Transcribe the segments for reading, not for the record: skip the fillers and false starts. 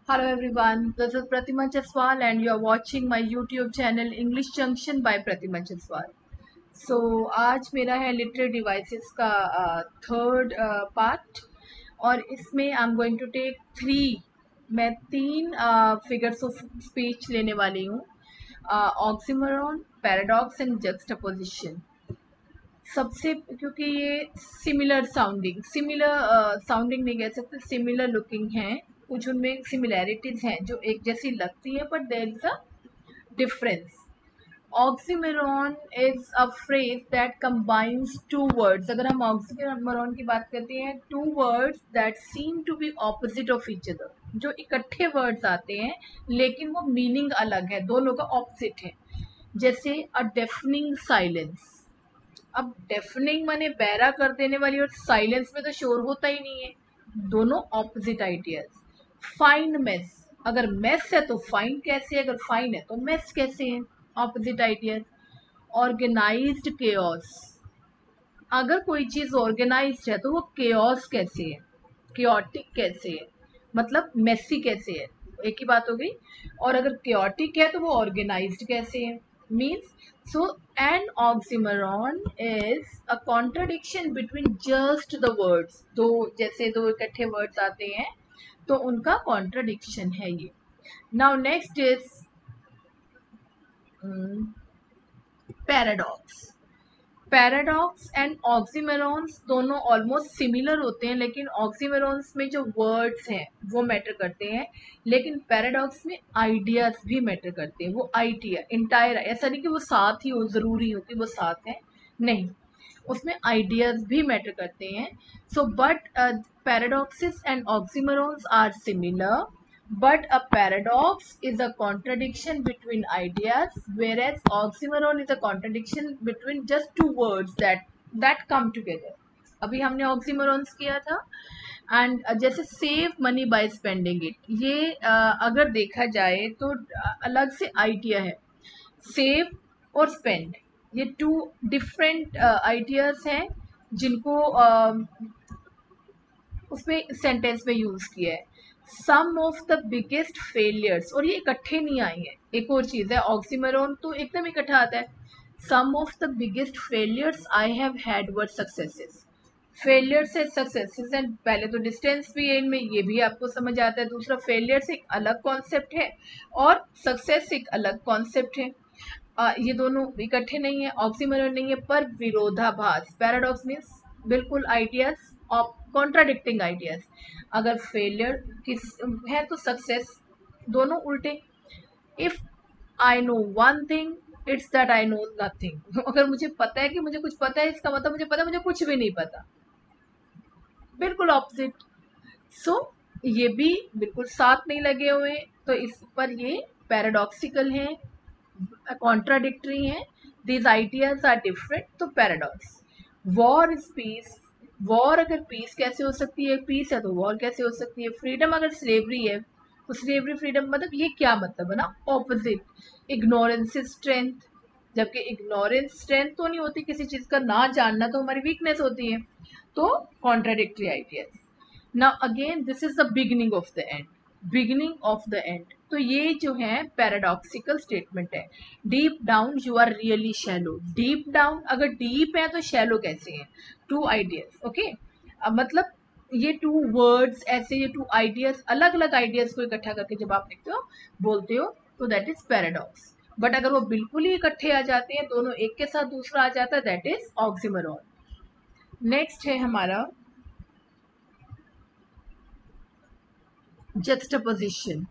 Hello everyone, this is Pratima Jaswal and you are watching my YouTube channel English Junction by Pratima Jaswal. So आज मेरा है literary devices का third part और इसमें I am going to take मैं तीन figures of speech लेने वाली हूँ. Oxymoron, paradox and juxtaposition. सबसे क्योंकि ये सिमिलर साउंडिंग नहीं कह सकते, सिमिलर लुकिंग हैं. कुछ उनमें सिमिलैरिटीज हैं जो एक जैसी लगती है, but there is a difference. Oxymoron is a phrase that combines two words. अगर हम ऑक्सीमोरॉन की बात करते हैं, two words that seem to be opposite of each other. जो इकट्ठे वर्ड्स आते हैं लेकिन वो मीनिंग अलग है, दोनों का ऑपोजिट है. जैसे अ डेफनिंग साइलेंस. अब डेफनिंग माने बहरा कर देने वाली, और साइलेंस में तो शोर होता ही नहीं है. दोनों ऑपोजिट आइडियाज. Fine mess. अगर मेस है तो फाइन कैसे है, अगर फाइन है तो मेस कैसे है, ऑपोजिट आइडियाज. Organised chaos. अगर कोई चीज ऑर्गेनाइज्ड है तो वो केओस कैसे है, केओटिक कैसे है, मतलब मेसी कैसे है, एक ही बात हो गई. और अगर केओटिक है तो वो ऑर्गेनाइज्ड कैसे है, means. So an oxymoron is a contradiction between just the words. दो जैसे दो इकट्ठे वर्ड्स आते हैं तो उनका कॉन्ट्रडिक्शन है ये. Now next is paradox. Paradox and oxymorons दोनों ऑलमोस्ट सिमिलर होते हैं, लेकिन ऑक्सीमोरॉन्स में जो वर्ड्स हैं वो मैटर करते हैं, लेकिन पैराडॉक्स में आइडियाज भी मैटर करते हैं. वो आइडिया इंटायर, ऐसा नहीं कि वो साथ ही हो, जरूरी हो कि वो साथ है, नहीं, उसमें आइडियाज भी मैटर करते हैं. So but paradoxes and oxymorons are similar, but a paradox is a contradiction between ideas, whereas oxymoron is a contradiction between just two words that come together. अभी हमने ऑक्सीमोरॉन्स किया था. एंड जैसे save money by spending it, ये अगर देखा जाए तो अलग से आइडिया है. सेव और स्पेंड, ये टू डिफरेंट आइडियाज हैं जिनको उसमें सेंटेंस में यूज किया है. Some of the biggest failures, और ये इकट्ठे नहीं आए हैं. एक और चीज है, ऑक्सीमोरॉन तो एकदम इकट्ठा आता है. Some of the biggest failures I have had were successes. Failures है सक्सेसेस, एंड पहले तो डिस्टेंस भी है इनमें, ये भी आपको समझ आता है. दूसरा, फेलियर्स एक अलग कॉन्सेप्ट है और सक्सेस एक अलग कॉन्सेप्ट है. ये दोनों इकट्ठे नहीं है, ऑक्सीमोरॉन नहीं है, पर विरोधाभास. पैराडॉक्स मीन्स बिल्कुल आइडियाज ऑफ कॉन्ट्राडिक्टिंग आइडियाज. अगर फेलियर किस है तो सक्सेस, दोनों उल्टे. If I know one thing it's that I know nothing. अगर मुझे पता है कि मुझे कुछ पता है, इसका मतलब मुझे पता है मुझे कुछ भी नहीं पता, बिल्कुल ऑपोजिट. सो ये भी बिल्कुल साथ नहीं लगे हुए, तो इस पर ये पैराडॉक्सिकल है, कॉन्ट्राडिक्टरी हैं. दीज आइडियाज आर डिफरेंट, तो paradox. War is peace. War अगर पीस कैसे हो सकती है, पीस है तो वॉर कैसे हो सकती है. फ्रीडम अगर स्लेवरी है तो स्लेवरी फ्रीडम, मतलब ये क्या मतलब है ना, ऑपोजिट. इग्नोरेंस इज स्ट्रेंथ, जबकि इग्नोरेंस स्ट्रेंथ तो नहीं होती, किसी चीज का ना जानना तो हमारी वीकनेस होती है. तो contradictory ideas. Now again this is the beginning of the end, beginning of the end. तो ये जो है पैराडॉक्सिकल स्टेटमेंट है. Deep down you are really shallow. Deep down अगर डीप है तो शैलो कैसे है, टू आइडियाज. ओके, अब मतलब ये टू वर्ड्स ऐसे, ये टू आइडियाज, अलग अलग आइडियाज को इकट्ठा करके जब आप लिखते हो, बोलते हो, तो दैट इज पैराडॉक्स. बट अगर वो बिल्कुल ही इकट्ठे आ जाते हैं, दोनों एक के साथ दूसरा आ जाता है, दैट इज ऑक्सीमोरॉन. नेक्स्ट है हमारा juxtaposition.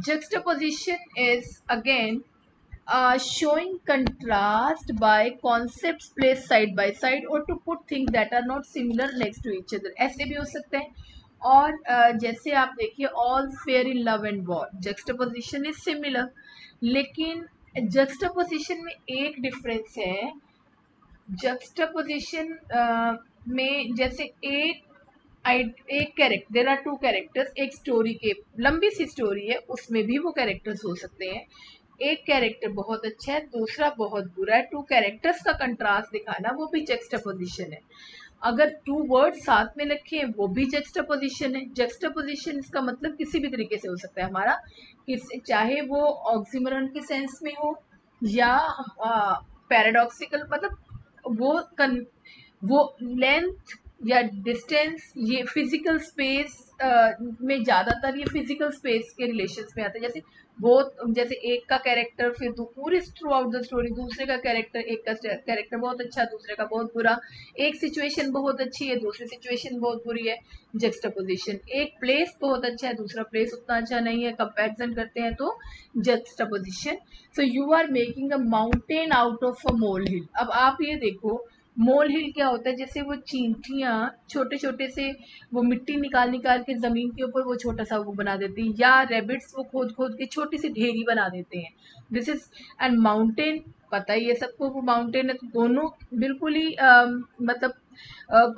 Juxtaposition is again showing contrast by concepts placed side by side, or to put things that are not similar next to each other. ऐसे भी हो सकते हैं. और जैसे आप देखिए all fair in love and war, juxtaposition is similar, लेकिन juxtaposition में एक डिफरेंस है. juxtaposition में जैसे एक character, there are two characters, एक स्टोरी के, लंबी सी स्टोरी है, उसमें भी वो कैरेक्टर्स हो सकते हैं. एक कैरेक्टर बहुत अच्छा है, दूसरा बहुत बुरा है, टू कैरेक्टर्स का कंट्रास्ट दिखाना, वो भी जक्स्टापोजिशन है. अगर टू वर्ड साथ में लिखे हैं वो भी जेक्स्टापोजिशन है। जेक्स्टापोजिशन इसका मतलब किसी भी तरीके से हो सकता है हमारा, चाहे वो ऑक्सीमोरन के सेंस में हो या पैराडॉक्सिकल, मतलब वो लेंथ या डिस्टेंस, ये फिजिकल स्पेस में ज़्यादातर ये फिजिकल स्पेस के रिलेशंस में आता है। जैसे एक का कैरेक्टर फिर पूरी थ्रू आउट द स्टोरी, दूसरे का कैरेक्टर, एक का कैरेक्टर बहुत अच्छा दूसरे का बहुत बुरा, एक सिचुएशन बहुत अच्छी है दूसरी सिचुएशन बहुत बुरी है, जक्स्टापोजिशन। एक प्लेस बहुत अच्छा है दूसरा प्लेस उतना अच्छा नहीं है, कंपैरिजन करते हैं तो juxtaposition. So you are making a mountain out of a molehill. अब आप ये देखो मोल हिल क्या होता है, जैसे वो चींटियाँ छोटे छोटे से वो मिट्टी निकाल निकाल के जमीन के ऊपर वो छोटा सा वो बना देती हैं, या रेबिट्स वो खोद खोद के छोटी सी ढेरी बना देते हैं। दिस इज एंड माउंटेन, पता ही है सबको वो माउंटेन है, तो दोनों बिल्कुल ही मतलब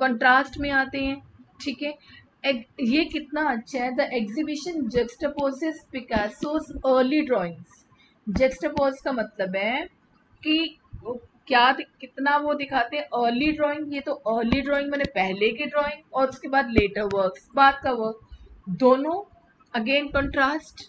कंट्रास्ट में आते हैं। ठीक है, ये कितना अच्छा है। The exhibition juxtaposes Picasso's early drawings. Juxtapose का मतलब है कि कितना वो दिखाते हैं अर्ली ड्राइंग। ये तो अर्ली ड्राइंग मैंने पहले की ड्राइंग और उसके बाद लेटर वर्क्स, बाद का वर्क, दोनों अगेन कंट्रास्ट।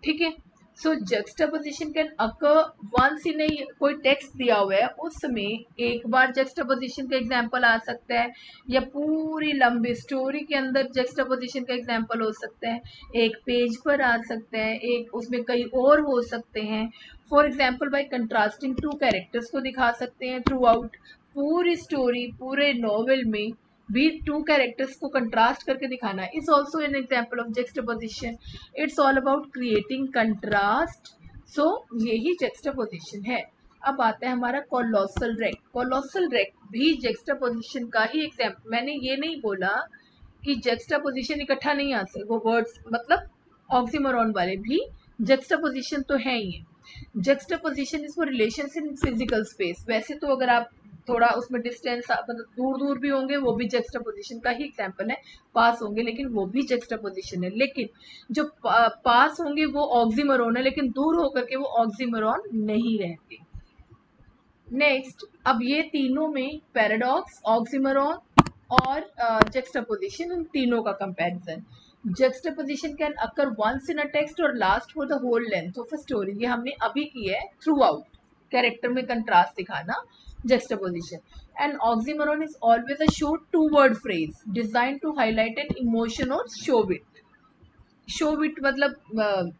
ठीक है, सो जक्स्टापोजिशन कैन अकर वंस इन कोई टेक्स्ट दिया हुआ है उस समय एक बार जक्स्टापोजिशन का एग्जांपल आ सकता है, या पूरी लंबी स्टोरी के अंदर जक्स्टापोजिशन का एग्जांपल हो सकता है, एक पेज पर आ सकता है, एक उसमें कई और हो सकते हैं। For example by contrasting two characters को दिखा सकते हैं थ्रू आउट पूरी स्टोरी, पूरे नॉवेल में भी टू कैरेक्टर्स को कंट्रास्ट करके दिखाना is also an example of juxtaposition. It's all about creating contrast. So यही जेक्स्टापोजिशन है। अब आता है हमारा कोलोसल रेक। कोलोसल रेक भी जेक्स्टापोजिशन का ही एग्जाम्पल। मैंने ये नहीं बोला कि जेक्स्टापोजिशन इकट्ठा नहीं आ सकते, वो वर्ड्स मतलब ऑक्सीमोरॉन वाले भी जेक्स्टापोजिशन तो है ही। Juxtaposition is for relations in physical space. वैसे तो अगर आप थोड़ा उसमें डिस्टेंस मतलब दूर दूर भी होंगे वो भी जक्स्टापोजिशन का ही एग्जांपल है, पास होंगे लेकिन वो भी जक्स्टापोजिशन है। लेकिन जो पास होंगे वो ऑक्सीमोरॉन है, लेकिन दूर होकर के वो ऑक्सीमोरॉन नहीं रहते। नेक्स्ट, अब ये तीनों में पैराडॉक्स, ऑक्सीमोरॉन और जक्स्टापोजिशन, इन तीनों का comparison. Juxtaposition can occur once in a text और last for the whole length of a story. ये हमने अभी की है, थ्रू आउट कैरेक्टर में कंट्रास्ट दिखाना, juxtaposition. And oxymoron is always a short two-word phrase designed to highlight an emotion or show it. Show it मतलब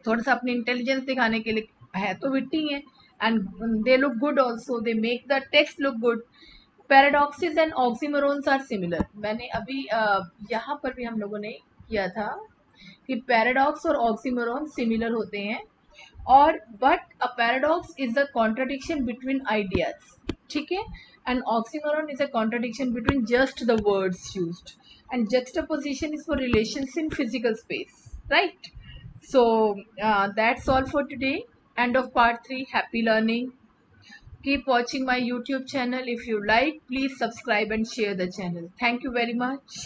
थोड़ा सा अपनी इंटेलिजेंस दिखाने के लिए है तो विट्टी है, and they look good also, they make the text look good. Paradoxes and oxymorons are similar. मैंने अभी यहाँ पर भी हम लोगों ने किया था कि पैराडॉक्स और ऑक्सीमोरॉन सिमिलर होते हैं, और but a paradox is a contradiction between ideas. ठीक है, and oxymoron is a contradiction between just the words used, and juxtaposition is for relations in physical space, right? So that's all for today. End of part 3. Happy learning. Keep watching my YouTube channel. If you like, please subscribe and share the channel. Thank you very much.